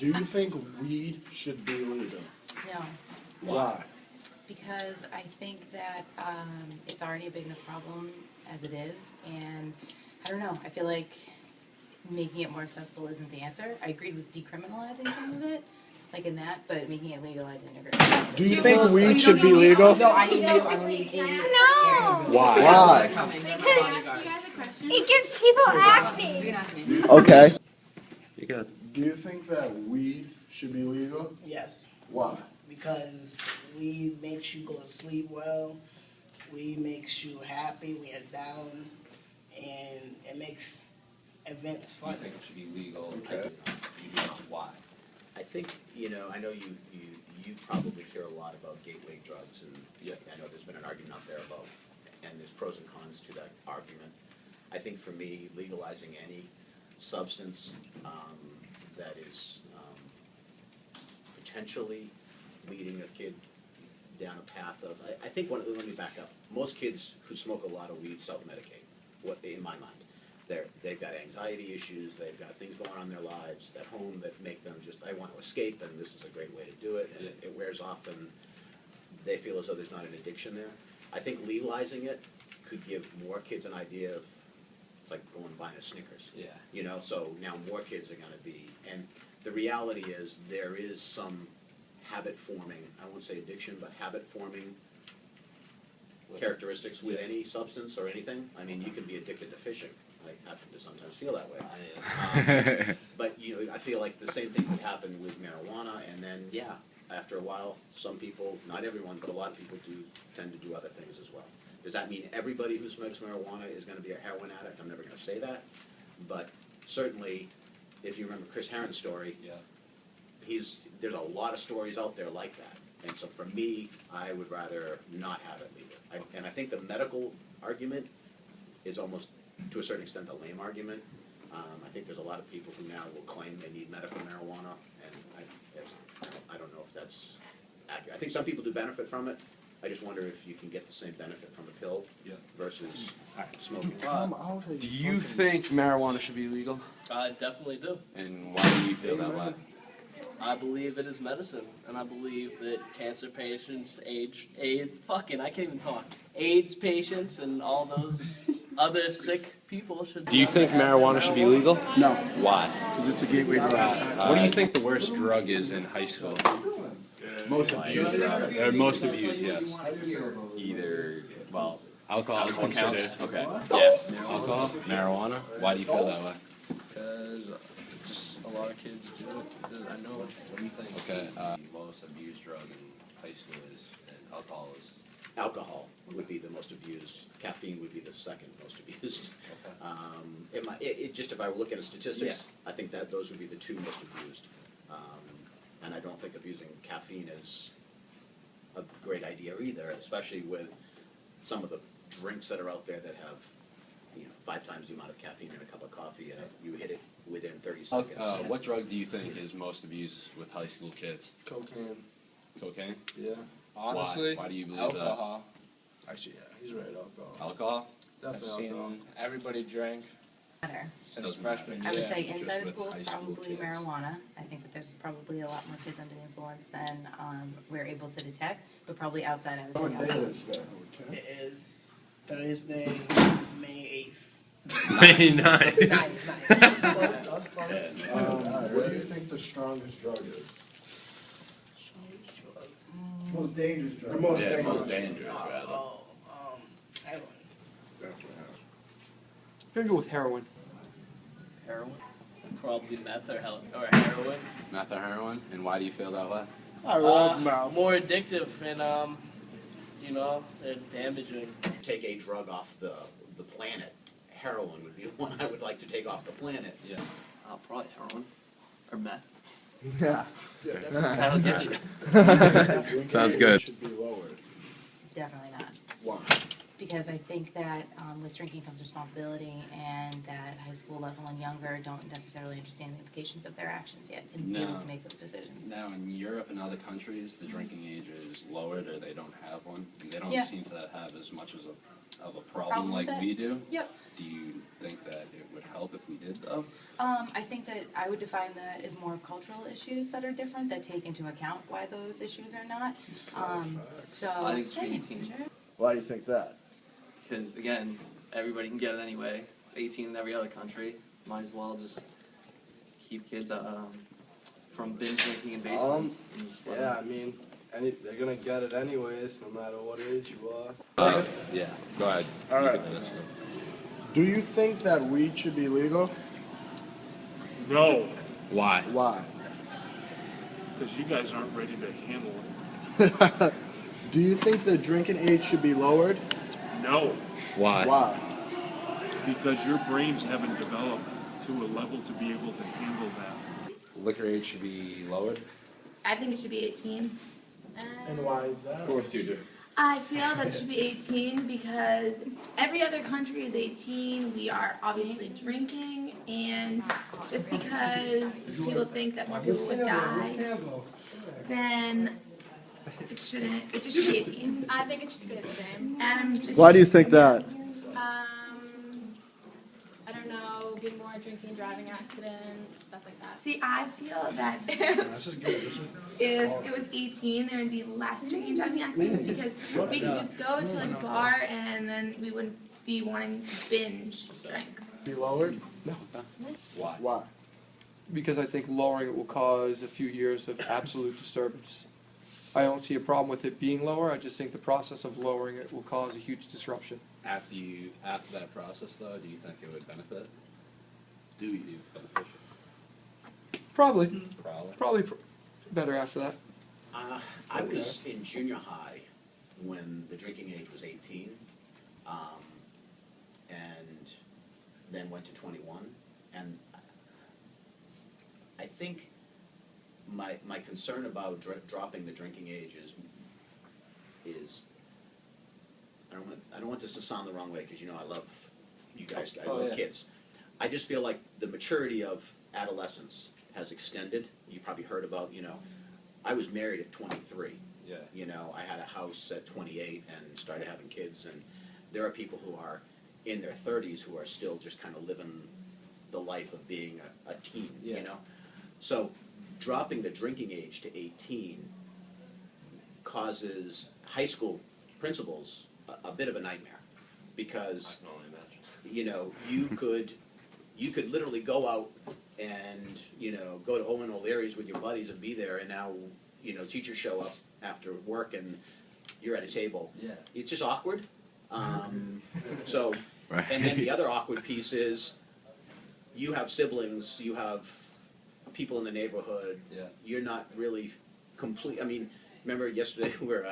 Do you think weed should be legal? No, Why? because I think that it's already a big enough problem as it is, and I don't know, I feel like making it more accessible isn't the answer. I agreed with decriminalizing some of it, like in that, but making it legal, I didn't agree. Do you think weed should be legal? No, I need you, I don't need Amy. No, Why? because it gives people acne. Okay. You got Do you think that weed should be legal? Yes, Why? because weed makes you go to sleep well, weed makes you happy when you're down, and it makes events fun. I think it should be legal. Okay. You do not. Why? I think, I know you probably hear a lot about gateway drugs, and Yeah. I know there's been an argument out there about, and there's pros and cons to that argument. I think for me, legalizing any substance that is potentially leading a kid down a path of, I think let me back up. Most kids who smoke a lot of weed self-medicate, in my mind. They've got anxiety issues, they've got things going on in their lives at home that make them just, I want to escape, and this is a great way to do it, and it wears off, and they feel as though there's not an addiction there. I think legalizing it could give more kids an idea of, it's like going and buying a Snickers. Yeah. So now more kids are gonna be, and the reality is, there is some habit forming, I won't say addiction, but habit forming characteristics with any substance or anything. I mean, you can be addicted to fishing. I happen to sometimes feel that way. But, I feel like the same thing could happen with marijuana, and then, after a while, some people, not everyone, but a lot of people do tend to do other things as well. Does that mean everybody who smokes marijuana is gonna be a heroin addict? I'm never gonna say that. But certainly, if you remember Chris Herron's story, Yeah. there's a lot of stories out there like that. And so for me, I would rather not have it legal. And I think the medical argument is almost, to a certain extent, a lame argument. I think there's a lot of people who now will claim they need medical marijuana, and I don't know if that's accurate. I think some people do benefit from it. I just wonder if you can get the same benefit from a pill versus smoking. Come out of Do you think marijuana should be legal? I definitely do. And why do you feel that way? I believe it is medicine, and I believe that cancer patients, AIDS patients, and all those other sick people should. Do you think marijuana should be legal? No. Why? Because it's a gateway drug. What do you think the worst drug is in high school? Most abused, rather. Or most abused, yes. Either, well, Alcohol is alcohol counts. considered. Okay. Yeah. Alcohol, marijuana. Why do you feel that way? Because just a lot of kids do it. I know. What do you think? Okay. The most abused drug in high school is, and alcohol is. Alcohol would be the most abused. Caffeine would be the second most abused. Just if I were looking at statistics, I think that those would be the two most abused. And I don't think abusing caffeine is a great idea either, especially with some of the drinks that are out there that have, 5 times the amount of caffeine in a cup of coffee, and you hit it within 30 seconds. What drug do you think is most abused with high school kids? Cocaine. Cocaine? Yeah. Honestly, Why do you believe alcohol. Actually, yeah, he's right. Alcohol. that? Alcohol? Definitely alcohol. Everybody drank Matter. since Doesn't freshman I would year. say just inside of with school is high school probably kids. marijuana. I think that there's probably a lot more kids under the influence than we're able to detect, but probably outside I would say What day alcohol. is that? It is Thursday, May 8th. May 9th. Ninth. I was close, I was close. What do you think the strongest drug is? Most dangerous drug. The most Yeah, dangerous. most dangerous, rather. Heroin. I'm gonna go with heroin. Heroin. Probably meth or heroin. Meth or heroin? And why do you feel that way? I love mouth. More addictive and they're damaging. Take a drug off the planet, heroin would be the one I would like to take off the planet. Yeah. Probably heroin. Or meth. Yeah. That'll get you. Sounds good. Should be lowered. Definitely not. Why? Because I think that with drinking comes responsibility, and that high school level and younger don't necessarily understand the implications of their actions yet to be able No. to make those decisions. Now, in Europe and other countries, the drinking age is lowered or they don't have one. And they don't Yeah. seem to have as much of a Problem problem with like it? we do. Yep. Do you think that it would help if we did though? I think that I would define that as more cultural issues that are different, that take into account why those issues are not. So. I think it should be Yeah, 18. sure. Why do you think that? Because again, everybody can get it anyway. It's 18 in every other country. Might as well just keep kids from binge drinking in basements. and just let Yeah, I them- mean, they're gonna get it anyways, no matter what age you are. Yeah, go ahead. All You right. can finish. Do you think that weed should be legal? No, Why? Why? because you guys aren't ready to handle it. Do you think the drinking age should be lowered? No, Why? Why? because your brains haven't developed to a level to be able to handle that. Liquor age should be lowered? I think it should be 18. And why is that? Of course you do. I feel that it should be 18 because every other country is 18. We are obviously drinking, and just because people think that more people would die, then it shouldn't. It just should be 18. I think it should stay the same. Adam, just. Why do you think that? I don't know, be more drinking, driving accidents, stuff like that. See, I feel that This is good. This is if it was 18, there would be less drinking and driving accidents because we could just go to like a bar and then we wouldn't be wanting to binge drink. be lowered? Why? Why? Because I think lowering it will cause a few years of absolute disturbance. I don't see a problem with it being lower, I just think the process of lowering it will cause a huge disruption. After that process though, do you think it would benefit? Do you beneficial? Probably, Probably. better after that. I was in junior high when the drinking age was 18, and then went to 21, and I think my concern about dropping the drinking age is I don't want this to sound the wrong way because I love you guys. I love kids. I just feel like the maturity of adolescence has extended. You probably heard about I was married at 23. Yeah. I had a house at 28 and started having kids, and there are people who are in their 30s who are still just kind of living the life of being a teen. Yeah. So dropping the drinking age to 18 causes high school principals a bit of a nightmare because I can only imagine. you could literally go out and go to Owen O'Leary's with your buddies and be there, and now teachers show up after work and you're at a table. Yeah. It's just awkward. So, Right. and then the other awkward piece is you have siblings, you have people in the neighborhood. Yeah. You're not really complete. I mean, remember yesterday where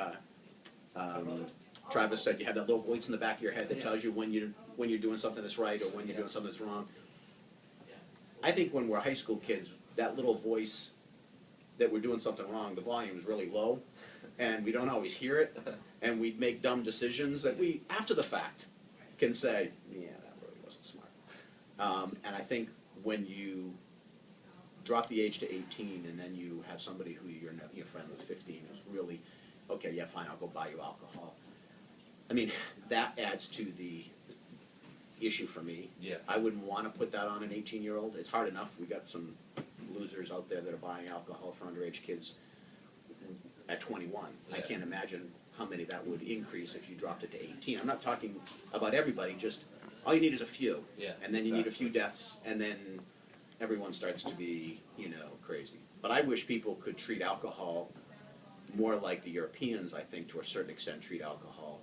Travis said you have that little voice in the back of your head that tells you when you're doing something that's right or when you're doing something that's wrong. I think when we're high school kids, that little voice that we're doing something wrong, the volume is really low, and we don't always hear it, and we make dumb decisions that we, after the fact, can say, yeah, that really wasn't smart. And I think when you drop the age to 18 and then you have somebody who your friend was 15 who's really, okay, yeah, fine, I'll go buy you alcohol. I mean, that adds to the issue for me. Yeah. I wouldn't want to put that on an 18-year-old. It's hard enough. We got some losers out there that are buying alcohol for underage kids at 21. I Yeah. can't imagine how many that would increase if you dropped it to 18. I'm not talking about everybody, just all you need is a few. Yeah, And then you need a exactly. few deaths, and then everyone starts to be, crazy. But I wish people could treat alcohol more like the Europeans, I think, to a certain extent, treat alcohol.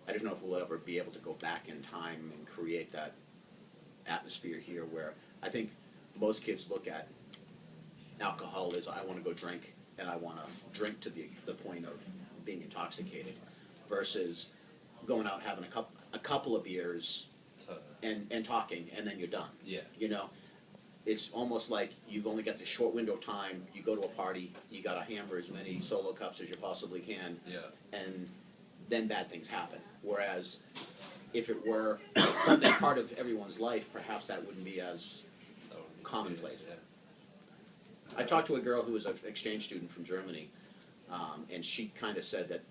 I don't know if we'll ever be able to go back in time and create that atmosphere here where I think most kids look at alcohol as I want to go drink and I want to drink to the point of being intoxicated versus going out having a couple of beers and talking and then you're done. Yeah. It's almost like you've only got this short window of time, you go to a party, you gotta hammer as many solo cups as you possibly can, Yeah. and then bad things happen. Whereas if it were something part of everyone's life, perhaps that wouldn't be as That would be commonplace. Yeah. I talked to a girl who was an exchange student from Germany, and she kind of said that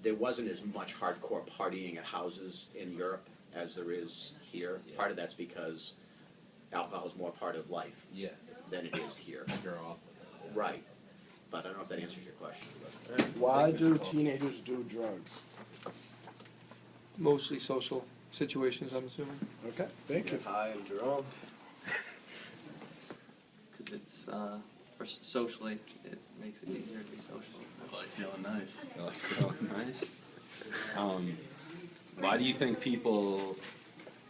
there wasn't as much hardcore partying at houses in Europe as there is here. Part of that's because alcohol is more part of life Yeah. than it is here. You're off. Right. But I don't know if that answers your question. But Why do teenagers do drugs? Mostly social situations, I'm assuming. Okay, thank you. Get high and drunk. Because it's, for socially, it makes it easier to be social. I like feeling nice. I like feeling nice. Why do you think people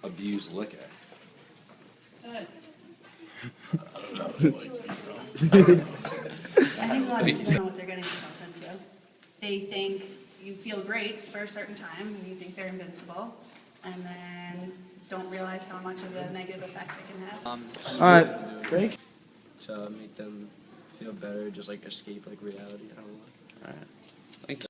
abuse liquor? I think a lot of people don't know what they're getting themselves into. They think you feel great for a certain time and you think they're invincible, and then don't realize how much of a negative effect they can have. All right, thank you. To make them feel better, just like escape like reality. I don't know. Alright. Thank you.